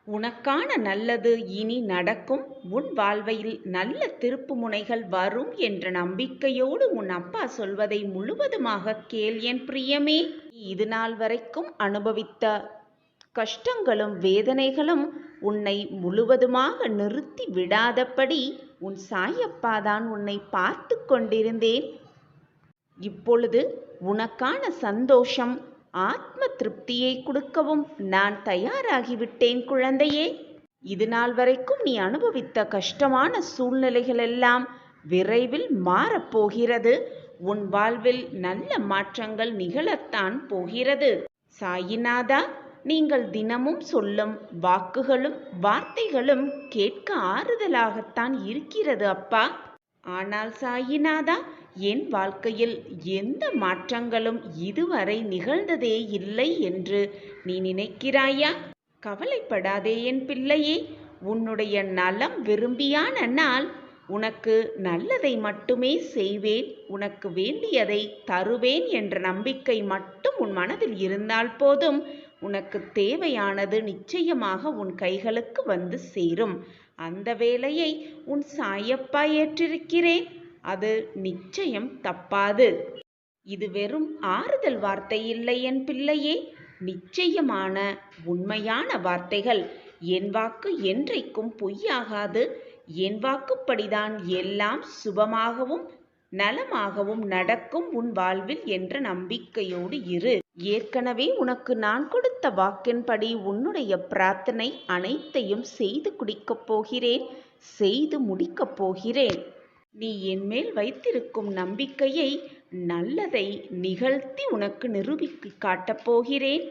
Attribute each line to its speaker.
Speaker 1: உனக்கான நல்லது இனி நடக்கும். உன் வாழ்வில் நல்ல திருப்புமுனைகள் வரும் என்ற நம்பிக்கையோடு உன் அப்பா சொல்வதை முழுவதுமாக கேள் என் பிரியமே. நீ இதுநாள் வரைக்கும் அனுபவித்த கஷ்டங்களும் வேதனைகளும் உன்னை முழுவதுமாக நிறுத்தி விடாதபடி உன் சாயப்பாதான் உன்னை பார்த்து கொண்டிருந்தேன். இப்பொழுது உனக்கான சந்தோஷம், ஆத்ம திருப்தியை கொடுக்கவும் நான் தயாராகிவிட்டேன் குழந்தையே. இதுநாள் வரைக்கும் நீ அனுபவித்த கஷ்டமான சூழ்நிலைகளெல்லாம் விரைவில் மாறப்போகிறது. உன் வாழ்வில் நல்ல மாற்றங்கள் நிகழத்தான் போகிறது. சாயிநாதா, நீங்கள் தினமும் சொல்லும் வாக்குகளும் வார்த்தைகளும் கேட்க ஆறுதலாகத்தான் இருக்கிறது அப்பா. ஆனால் சாயிநாதா, என் வாழ்க்கையில் எந்த மாற்றங்களும் இதுவரை நிகழ்ந்ததே இல்லை என்று நீ நினைக்கிறாயா? கவலைப்படாதே என் பிள்ளையே. உன்னுடைய நலம் விரும்பியான நான் உனக்கு நல்லதை மட்டுமே செய்வேன், உனக்கு வேண்டியதை தருவேன் என்ற நம்பிக்கை மட்டும் உன் மனதில் இருந்தால் போதும். உனக்கு தேவையானது நிச்சயமாக உன் கைகளுக்கு வந்து சேரும். அந்த வேலையை உன் சாயப்பா ஏற்றிருக்கிறேன். அது நிச்சயம் தப்பாது. இது வெறும் ஆறுதல் வார்த்தை இல்லை என் பிள்ளையே, நிச்சயமான உண்மையான வார்த்தைகள். என் வாக்கு என்றைக்கும் பொய்யாகாது. என் வாக்குப்படிதான் எல்லாம் சுபமாகவும் நலமாகவும் நடக்கும் உன் வாழ்வில் என்ற நம்பிக்கையோடு இரு. ஏற்கனவே உனக்கு நான் கொடுத்த வாக்கின்படி உன்னுடைய பிரார்த்தனை அனைத்தையும் செய்து குடிக்கப் போகிறேன், செய்து முடிக்கப் போகிறேன். நீ என்மேல் வைத்திருக்கும் நம்பிக்கையை, நல்லதை நிகழ்த்தி உனக்கு நிரூபித்து காட்டப் போகிறேன்.